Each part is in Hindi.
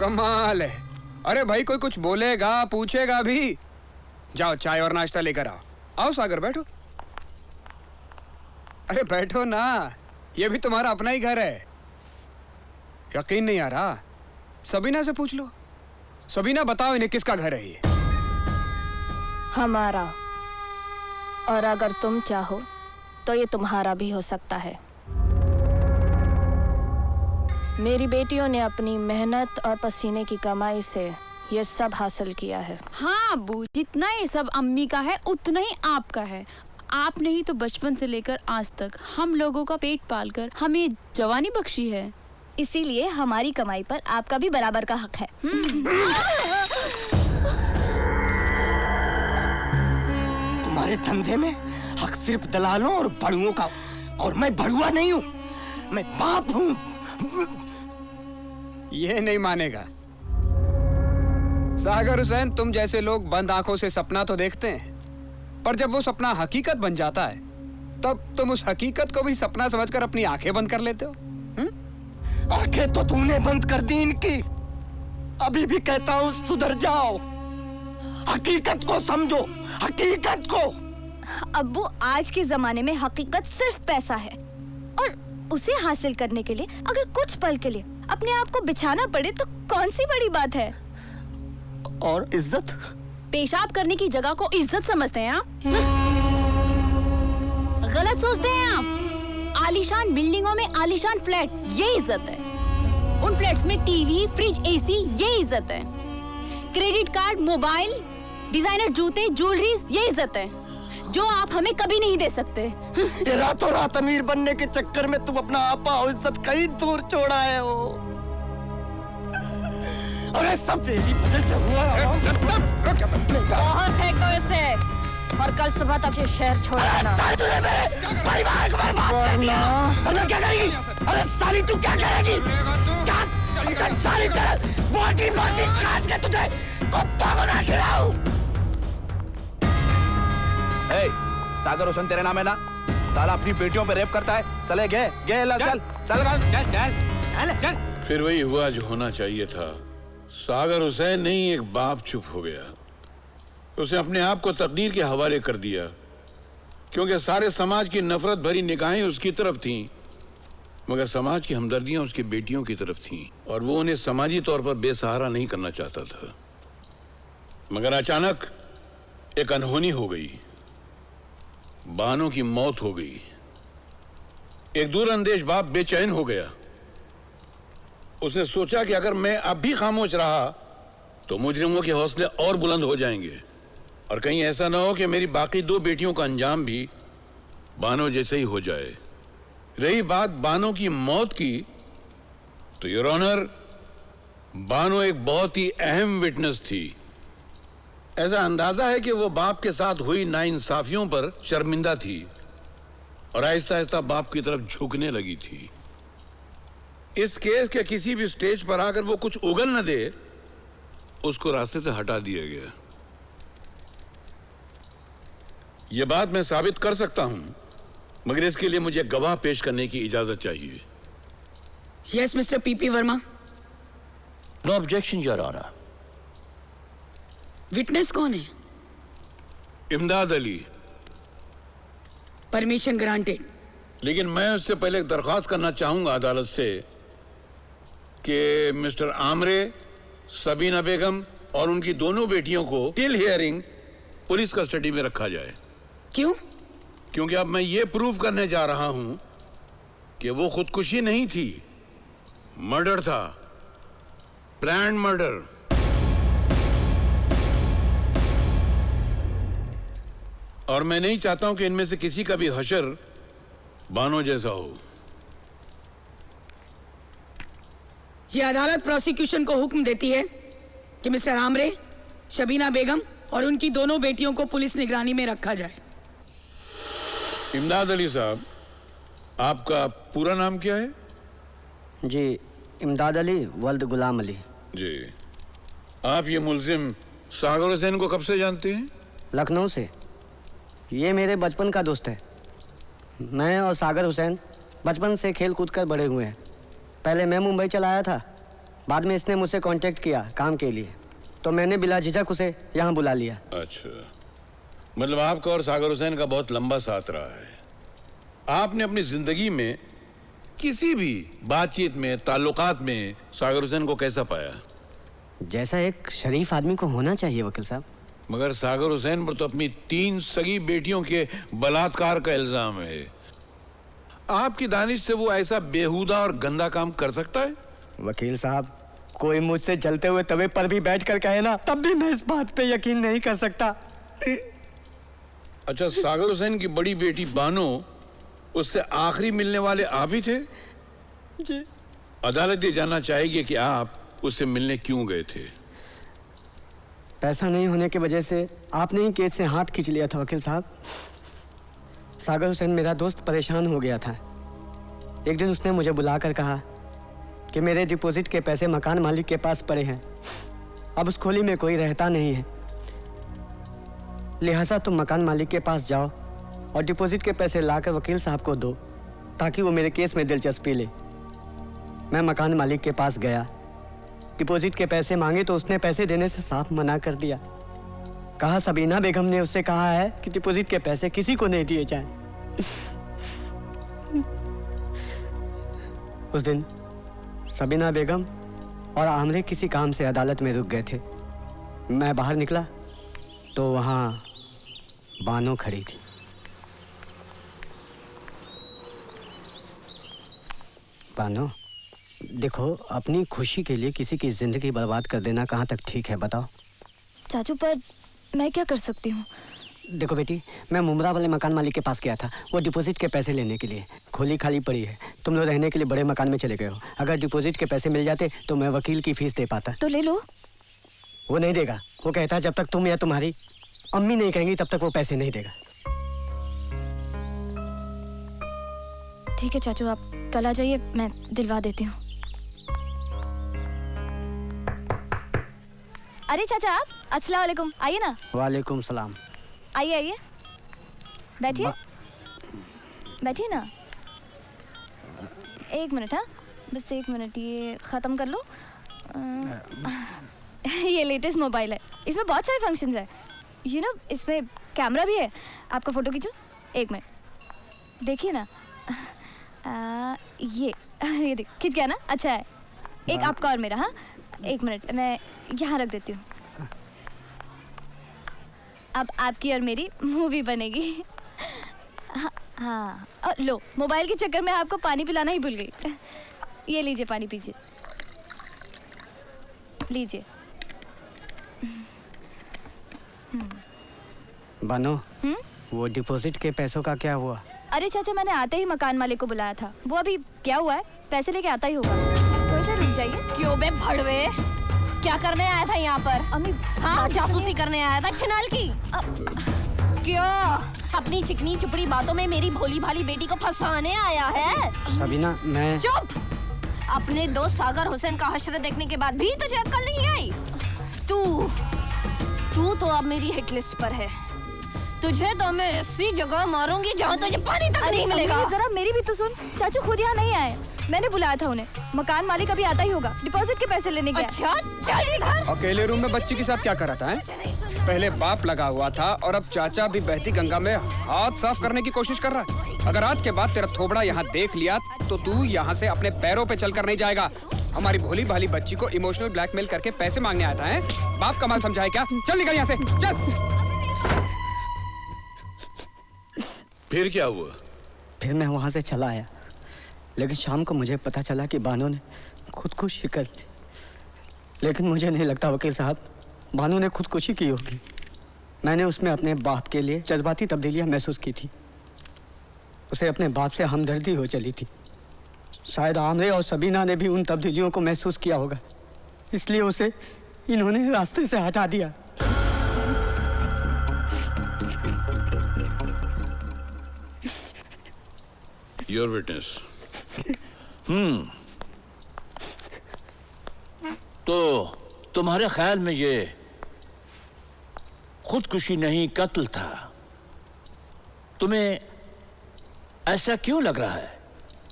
कमाल है। अरे भाई कोई कुछ बोलेगा पूछेगा भी। जाओ चाय और नाश्ता लेकर आओ। आओ सागर बैठो। अरे बैठो ना, ये भी तुम्हारा अपना ही घर है। यकीन नहीं आ रहा? सबीना से पूछ लो। सबीना बताओ इन्हें किसका घर है ये? हमारा। और अगर तुम चाहो तो ये तुम्हारा भी हो सकता है। मेरी बेटियों ने अपनी मेहनत और पसीने की कमाई से ये सब हासिल किया है। हाँ अब्बू, जितना ये सब अम्मी का है उतना ही आपका है। आपने ही तो बचपन से लेकर आज तक हम लोगों का पेट पालकर हमें जवानी बख्शी है। इसीलिए हमारी कमाई पर आपका भी बराबर का हक है। तुम्हारे धंधे में हक सिर्फ दलालों और बड़ुओं का, और मैं बड़ुआ नहीं हूँ, मैं बाप हूँ। ये नहीं मानेगा। सागर हुसैन, तुम जैसे लोग बंद आंखों से सपना तो देखते हैं, पर जब वो सपना हकीकत बन जाता है तब तुम उस हकीकत को भी सपना समझकर अपनी आंखें बंद कर लेते हो। आंखें तो तूने बंद कर दी इनकी। अभी भी कहता हूँ सुधर जाओ, हकीकत को समझो, हकीकत को। अब्बू, आज के जमाने में हकीकत सिर्फ पैसा है, और उसे हासिल करने के लिए अगर कुछ पल के लिए अपने आप को बिछाना पड़े तो कौन सी बड़ी बात है। और इज्जत? पेशाब करने की जगह को इज्जत समझते हैं आप? गलत सोचते हैं आप। आलीशान बिल्डिंगों में आलीशान फ्लैट, ये इज्जत है। उन फ्लैट्स में टीवी, फ्रिज, एसी, ये इज्जत है। क्रेडिट कार्ड, मोबाइल, डिजाइनर जूते, ज्वेलरीज, ये इज्जत है जो आप हमें कभी नहीं दे सकते। ये रातों रात अमीर बनने के चक्कर में तुम अपना आपा और इज्जत कहीं दूर छोड़ा है हो। अरे सब तेरी वजह से हुआ है। बाहर फेंको इसे, और कल सुबह तक ये शहर छोड़ देना। तूने मेरे परिवार को बर्बाद कर दिया। अरे क्या करेगी? अरे साली तू क्या करेगी? क्या साली तेरे बॉडी काट के तुझे कुत्तों को ना खिलाऊं। सागर हुसैन तेरे नाम है ना? साला अपनी बेटियों पे रेप करता है। चले गए चल चल चल। फिर वही हुआ जो होना चाहिए था। सागर हुसैन नहीं, एक बाप चुप हो गया। उसने अपने आप को तकदीर के हवाले कर दिया, क्योंकि सारे समाज की नफरत भरी निगाहें उसकी तरफ थीं, मगर समाज की हमदर्दियां उसकी बेटियों की तरफ थीं, और वो उन्हें समाजी तौर पर बेसहारा नहीं करना चाहता था। मगर अचानक एक अनहोनी हो गई। बानो की मौत हो गई। एक दूरअंदेश बाप बेचैन हो गया। उसने सोचा कि अगर मैं अब भी खामोश रहा तो मुजरिमों के हौसले और बुलंद हो जाएंगे, और कहीं ऐसा ना हो कि मेरी बाकी दो बेटियों का अंजाम भी बानो जैसे ही हो जाए। रही बात बानो की मौत की, तो योर ऑनर, बानो एक बहुत ही अहम विटनेस थी। ऐसा अंदाजा है कि वो बाप के साथ हुई नाइंसाफियों पर शर्मिंदा थी और आहिस्ता आहिस्ता बाप की तरफ झुकने लगी थी। इस केस के किसी भी स्टेज पर आकर वो कुछ उगल न दे, उसको रास्ते से हटा दिया गया। यह बात मैं साबित कर सकता हूं, मगर इसके लिए मुझे गवाह पेश करने की इजाजत चाहिए। Yes mister P P Verma. No objection your honour. Witness कौन है? इमदाद अली। Permission granted. लेकिन मैं उससे पहले एक दरख्वास्त करना चाहूंगा अदालत से कि मिस्टर आमरे, सबीना बेगम और उनकी दोनों बेटियों को टिल हियरिंग पुलिस कस्टडी में रखा जाए। क्यों? क्योंकि अब मैं ये प्रूव करने जा रहा हूं कि वो खुदकुशी नहीं थी, मर्डर था, प्लान्ड मर्डर। और मैं नहीं चाहता हूं कि इनमें से किसी का भी हशर बानो जैसा हो। यह अदालत प्रोसिक्यूशन को हुक्म देती है कि मिस्टर आमरे, शबीना बेगम और उनकी दोनों बेटियों को पुलिस निगरानी में रखा जाए। इमदाद अली साहब, आपका पूरा नाम क्या है? जी, इमदाद अली वल्द गुलाम अली। जी। आप ये मुल्जिम सागर हुसैन को कब से जानते हैं? लखनऊ से। ये मेरे बचपन का दोस्त है। मैं और सागर हुसैन बचपन से खेल कूद कर बड़े हुए हैं। पहले मैं मुंबई चला आया था, बाद में इसने मुझसे कांटेक्ट किया काम के लिए, तो मैंने बिला झिझक उसे यहाँ बुला लिया। अच्छा, मतलब आपका और सागर हुसैन का बहुत लंबा साथ रहा है। आपने अपनी जिंदगी में किसी भी बातचीत में, ताल्लुकात में सागर हुसैन को कैसा पाया? जैसा एक शरीफ आदमी को होना चाहिए वकील साहब। मगर सागर हुसैन पर तो अपनी 3 सगी बेटियों के बलात्कार का इल्जाम है। आपकी दानिश से वो ऐसा बेहुदा और गंदा काम कर सकता है? वकील साहब, कोई मुझसे जलते हुए तवे पर भी बैठ कर कहे ना, तब भी मैं इस बात पे यकीन नहीं कर सकता। अच्छा, सागर हुसैन की बड़ी बेटी बानो, उससे आखिरी मिलने वाले आप ही थे? जी। अदालत ये जानना चाहेगी कि आप उससे मिलने क्यों गए थे? पैसा नहीं होने की वजह से आपने ही केस से हाथ खींच लिया था वकील साहब। सागर हुसैन मेरा दोस्त परेशान हो गया था। एक दिन उसने मुझे बुलाकर कहा कि मेरे डिपॉजिट के पैसे मकान मालिक के पास पड़े हैं, अब उस खोली में कोई रहता नहीं है, लिहाजा तुम मकान मालिक के पास जाओ और डिपॉजिट के पैसे लाकर वकील साहब को दो ताकि वो मेरे केस में दिलचस्पी ले। मैं मकान मालिक के पास गया, डिपॉजिट के पैसे मांगे तो उसने पैसे देने से साफ मना कर दिया। कहा सबीना बेगम ने उससे कहा है कि डिपॉजिट के पैसे किसी को नहीं दिए जाएं। उस दिन सबीना बेगम और आमरे किसी काम से अदालत में रुक गए थे। मैं बाहर निकला तो वहां बानो खड़ी थी। बानो, देखो, अपनी खुशी के लिए किसी की जिंदगी बर्बाद कर देना कहाँ तक ठीक है बताओ? चाचू, पर मैं क्या कर सकती हूँ? देखो बेटी, मैं मुमरा वाले मकान मालिक के पास गया था वो डिपॉजिट के पैसे लेने के लिए। खोली खाली पड़ी है, तुम लोग रहने के लिए बड़े मकान में चले गए हो। अगर डिपॉजिट के पैसे मिल जाते तो मैं वकील की फीस दे पाता। तो ले लो। वो नहीं देगा। वो कहता है जब तक तुम या तुम्हारी अम्मी नहीं कहेंगी तब तक वो पैसे नहीं देगा। ठीक है चाचू, आप कल आ जाइए, मैं दिलवा देती हूँ। अरे चाचा, आप अस्सलाम वालेकुम, आइए ना। वालेकुम सलाम। आइए आइए, बैठिए बैठिए ना। एक मिनट, हाँ बस 1 मिनट, ये ख़त्म कर लो। ये लेटेस्ट मोबाइल है, इसमें बहुत सारे फंक्शंस है। यू नो, इसमें कैमरा भी है, आपका फ़ोटो खींचो। 1 मिनट देखिए ना। ये देख, खिंच गया ना? अच्छा है। एक आपका और मेरा। हाँ 1 मिनट, मैं यहाँ रख देती हूँ। अब आपकी और मेरी मूवी बनेगी। हाँ, और लो, मोबाइल के चक्कर में आपको पानी पिलाना ही भूल गई। ये लीजिए, पानी पीजिए, लीजिए। बानो, वो डिपॉजिट के पैसों का क्या हुआ? अरे चाचा, मैंने आते ही मकान मालिक को बुलाया था। वो अभी क्या हुआ है, पैसे लेके आता ही होगा। थोड़ी देर रुक जाइए। क्यों बे भड़वे, क्या करने आया था यहाँ पर? अम्मी, हाँ, जासूसी करने आया था छिनाल की। क्यों अपनी चिकनी चुपड़ी बातों में मेरी भोली भाली बेटी को फंसाने आया है? सबीना, मैं... चुप! अपने दोस्त सागर हुसैन का हश्र देखने के बाद भी तुझे अक्ल नहीं आई? तू तो अब मेरी हिट लिस्ट पर है। तुझे तो मैं ऐसी जगह मारूंगी जहाँ तुझे पानी तक नहीं मिलेगा। जरा मेरी भी तो सुन। चाचू खुद यहाँ नहीं आए, मैंने बुलाया था उन्हें। मकान मालिक अभी आता ही होगा, डिपॉजिट के पैसे लेने गया। अच्छा, चल इधर। अकेले रूम में बच्ची के साथ क्या कर रहा था? पहले बाप लगा हुआ था और अब चाचा भी बहती गंगा में हाथ साफ करने की कोशिश कर रहा है। अगर आज के बाद तेरा थोबड़ा यहाँ देख लिया तो तू यहाँ से अपने पैरों पे चलकर नहीं जाएगा। हमारी भोली भाली बच्ची को इमोशनल ब्लैकमेल करके पैसे मांगने आता है। बाप का माल समझा है क्या? चल निकल यहाँ से, चल। फिर क्या हुआ? फिर मैं वहाँ से चला आया, लेकिन शाम को मुझे पता चला कि बानो ने खुदकुशी कर ली। लेकिन मुझे नहीं लगता वकील साहब, बानो ने खुदकुशी की होगी। मैंने उसमें अपने बाप के लिए जज्बाती तब्दीलियाँ महसूस की थी। उसे अपने बाप से हमदर्दी हो चली थी। शायद आमरे और सबीना ने भी उन तब्दीलियों को महसूस किया होगा, इसलिए उसे इन्होंने रास्ते से हटा दिया। Your witness. तो तुम्हारे ख्याल में ये खुदकुशी नहीं कत्ल था? तुम्हें ऐसा क्यों लग रहा है?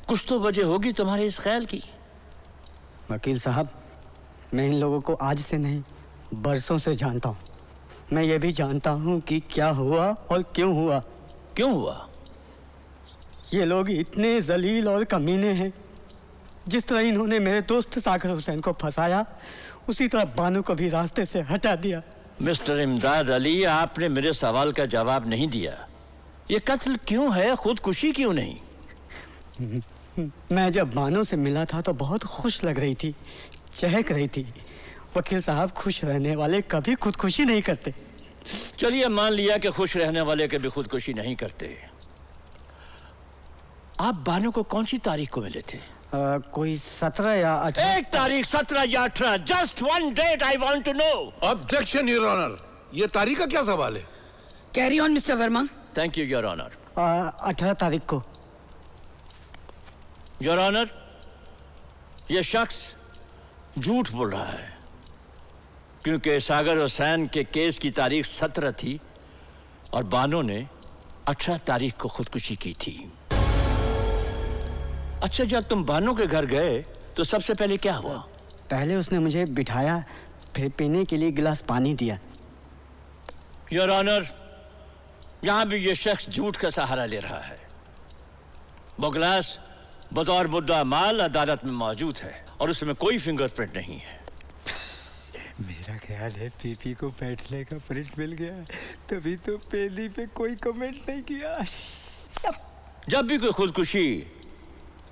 कुछ तो वजह होगी तुम्हारे इस ख्याल की। वकील साहब, मैं इन लोगों को आज से नहीं बरसों से जानता हूँ। मैं ये भी जानता हूँ कि क्या हुआ और क्यों हुआ। क्यों हुआ? ये लोग इतने जलील और कमीने हैं। जिस तरह इन्होंने मेरे दोस्त सागर हुसैन को फंसाया, उसी तरह बानू को भी रास्ते से हटा दिया। मिस्टर इमदाद अली, आपने मेरे सवाल का जवाब नहीं दिया। ये कत्ल क्यों है, खुदकुशी क्यों नहीं? मैं जब बानू से मिला था तो बहुत खुश लग रही थी, चहक रही थी। वकील साहब, खुश रहने वाले कभी खुदकुशी नहीं करते। चलिए मान लिया कि खुश रहने वाले कभी खुदकुशी नहीं करते। आप बानू को कौन सी तारीख को मिले थे? कोई 17 या 18। एक तारीख, 17 या 18। Just one date I want to know. Objection your honour, ये तारीख का क्या सवाल है? Carry on mister Verma. Thank you your honour. 18 तारीख को। योर ऑनर, ये शख्स झूठ बोल रहा है, क्योंकि सागर हुसैन के केस की तारीख 17 थी और बानो ने 18 तारीख को खुदकुशी की थी। अच्छा, जब तुम बानो के घर गए तो सबसे पहले क्या हुआ? पहले उसने मुझे बिठाया, फिर पीने के लिए गिलास पानी दिया। योर ऑनर, यहां भी ये शख्स झूठ का सहारा ले रहा है। वो गिलास बतौर मुद्दा माल अदालत में मौजूद है और उसमें कोई फिंगरप्रिंट नहीं है। मेरा ख्याल है पीपी को बैठने का प्रिंट मिल गया, तभी तो पेली पे कोई कमेंट नहीं किया। जब भी कोई खुदकुशी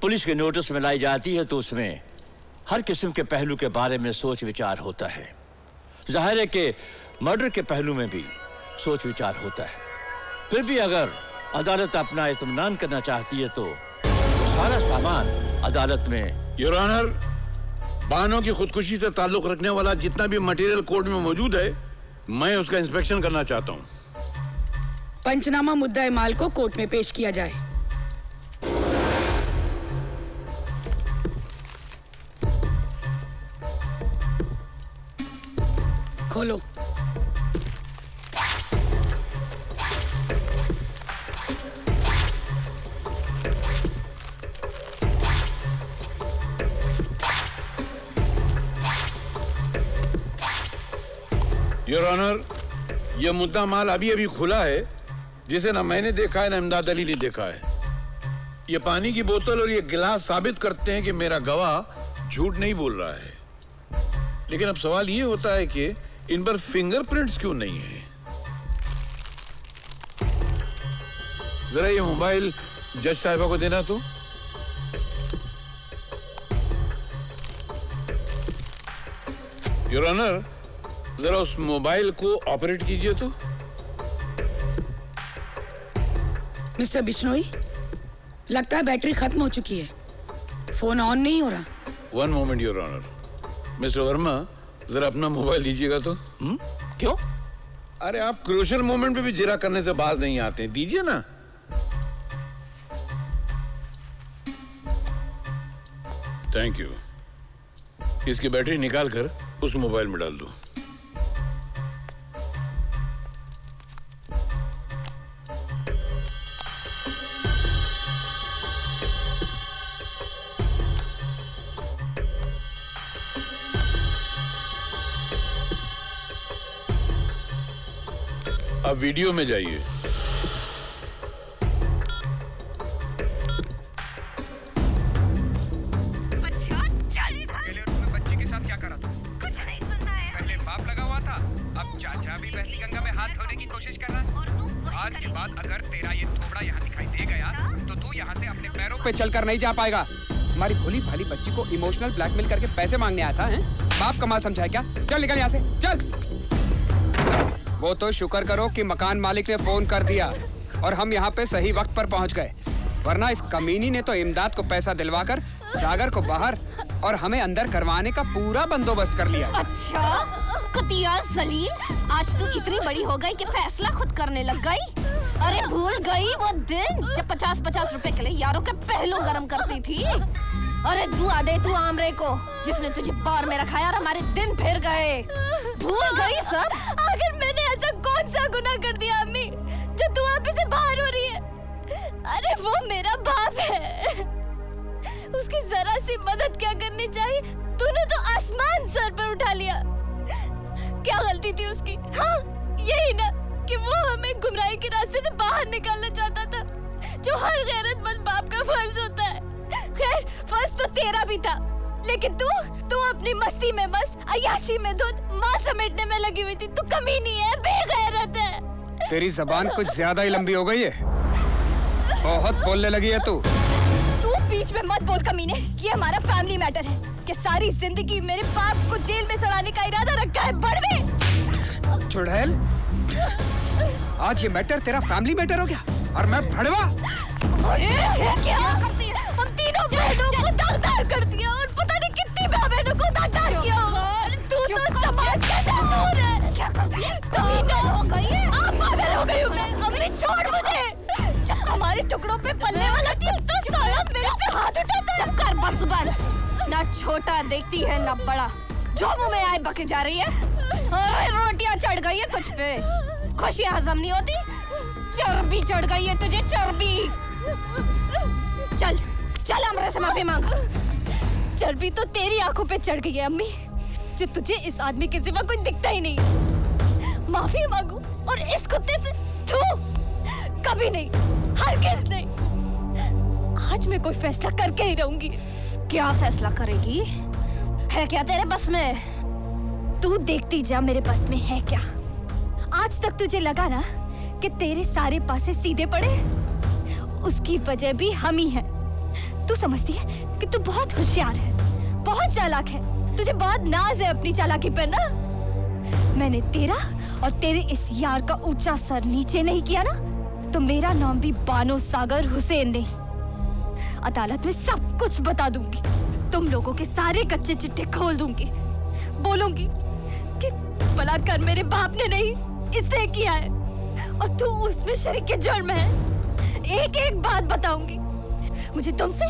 पुलिस के नोटिस में लाई जाती है तो उसमें हर किस्म के पहलू के बारे में सोच विचार होता है। जाहिर है कि मर्डर के पहलू में भी सोच विचार होता है। फिर भी अगर अदालत अपना इत्मीनान करना चाहती है तो सारा सामान अदालत में। योर ऑनर, बानो की खुदकुशी से ताल्लुक रखने वाला जितना भी मटेरियल कोर्ट में मौजूद है, मैं उसका इंस्पेक्शन करना चाहता हूँ। पंचनामा मुद्दा माल को कोर्ट में पेश किया जाए। खोलो। योर ऑनर, यह मुद्दा माल अभी अभी खुला है, जिसे ना मैंने देखा है ना इमदाद अली ने देखा है। ये पानी की बोतल और ये गिलास साबित करते हैं कि मेरा गवाह झूठ नहीं बोल रहा है। लेकिन अब सवाल ये होता है कि इन पर फिंगरप्रिंट्स क्यों नहीं है? जरा ये मोबाइल जज साहिबा को देना तो। योर ऑनर, जरा उस मोबाइल को ऑपरेट कीजिए तो। मिस्टर बिश्नोई, लगता है बैटरी खत्म हो चुकी है, फोन ऑन नहीं हो रहा। One moment your honour. Mister Verma, जरा अपना मोबाइल दीजिएगा तो। क्यों? अरे आप क्रूशियल मोमेंट पे भी जिरा करने से बाज नहीं आते, दीजिए ना। Thank you. इसकी बैटरी निकाल कर उस मोबाइल में डाल दो। अब वीडियो में जाइए। बच्ची के साथ क्या करा था? कुछ नहीं सुनना है। पहले बाप लगा हुआ था, अब चाचा भी बहती गंगा में हाथ धोने की कोशिश कर रहा है। आज के बाद अगर तेरा ये थोबड़ा यहाँ दिखाई दे गया तो तू यहाँ से अपने पैरों पे चलकर नहीं जा पाएगा। हमारी भोली भाली बच्ची को इमोशनल ब्लैकमेल करके पैसे मांगने आया था, हैं? बाप कमाल समझा है क्या? चल निकल यहाँ से, चल। वो तो शुक्र करो कि मकान मालिक ने फोन कर दिया और हम यहाँ पे सही वक्त पर पहुँच गए, वरना इस कमीनी ने तो इमदाद को पैसा दिलवाकर सागर को बाहर और हमें अंदर करवाने का पूरा बंदोबस्त कर लिया। अच्छा, कुतिया जलील, आज तू इतनी बड़ी हो गई कि फैसला खुद करने लग गई। अरे भूल गई वो दिन जब 50-50 रुपए के लिए यारों के पहलू गरम करती थी। अरे दुआ दे तू आमरे को, जिसने तुझे बार में रखाया और हमारे दिन फिर गए। भूल गई सब। आखिर मैंने ऐसा कौन सा गुनाह कर दिया अम्मी, जो तू आप से बाहर हो रही है? अरे वो मेरा बाप है, उसकी जरा सी मदद क्या करनी चाहिए? तूने तो आसमान सर पर उठा लिया। क्या गलती थी उसकी? हाँ, यही ना कि वो हमें गुमराही के रास्ते से बाहर निकालना चाहता था, जो हर गैरतमंद बाप का फर्ज होता है। खैर, फर्ज तो तेरा भी था, लेकिन तू अपनी मस्ती में मस्त, अय्याशी में धुत, माँ समेटने में लगी हुई थी। तू कमीनी है, बेगैरत है। तेरी जबान कुछ ज्यादा ही लंबी हो गई है, बहुत बोलने लगी है तू। तू बीच में मत बोल कमीने, ये हमारा फैमिली मैटर है कि सारी जिंदगी मेरे बाप को जेल में सड़ाने का इरादा रखा है। बड़वे चुड़ैल, आज ये मैटर तेरा फैमिली मैटर हो गया और मैं भड़वा। क्या करती है? हम तीनों बहनों को दागदार कर दिया और पता नहीं कितनी बहनों को दागदार किया। तू तो समाज का नूर है। क्या करती है? हो गई है? आप पागल हो गई हूँ मैं। अम्मी छोड़ मुझे। हमारे टुकड़ों पे पलने वाला कुत्ता साला मेरे पे हाथ उठाता है। कर बदजुबान, ना छोटा देखती है ना बड़ा, जो मुंह में आए बके जा रही है। अरे रोटियां चढ़ गई है तुझ पे, खुशियां हजम नहीं होती, चर्बी चढ़ गई है तुझे, चर्बी। चल चल हमरे से माफी मांग। चर्बी तो तेरी आंखों पे चढ़ गई है अम्मी, जो तुझे इस आदमी के सिवा कोई दिखता ही नहीं। माफी मांगू और इस कुत्ते से तू कभी नहीं, हरगिज़ नहीं। आज मैं कोई फैसला करके ही रहूंगी। क्या फैसला करेगी? है क्या तेरे बस में? तू देखती जा मेरे बस में है क्या। आज तक तुझे लगा ना कि तेरे सारे पासे सीधे पड़े, उसकी वजह भी हम ही हैं। तू समझती है कि तू बहुत होशियार है, बहुत चालाक है, तुझे बहुत नाज है अपनी चालाकी पर ना। मैंने तेरा और तेरे इस यार का ऊंचा सर नीचे नहीं किया ना, तो मेरा नाम भी बानो सागर हुसैन नहीं। अदालत में सब कुछ बता दूंगी, तुम लोगों के सारे कच्चे चिट्ठे खोल दूंगी, बोलूंगी कि बलात्कार मेरे बाप ने नहीं, इसने किया है और तू उसमें शरीक जुर्म है। एक एक बात बताऊंगी। मुझे तुमसे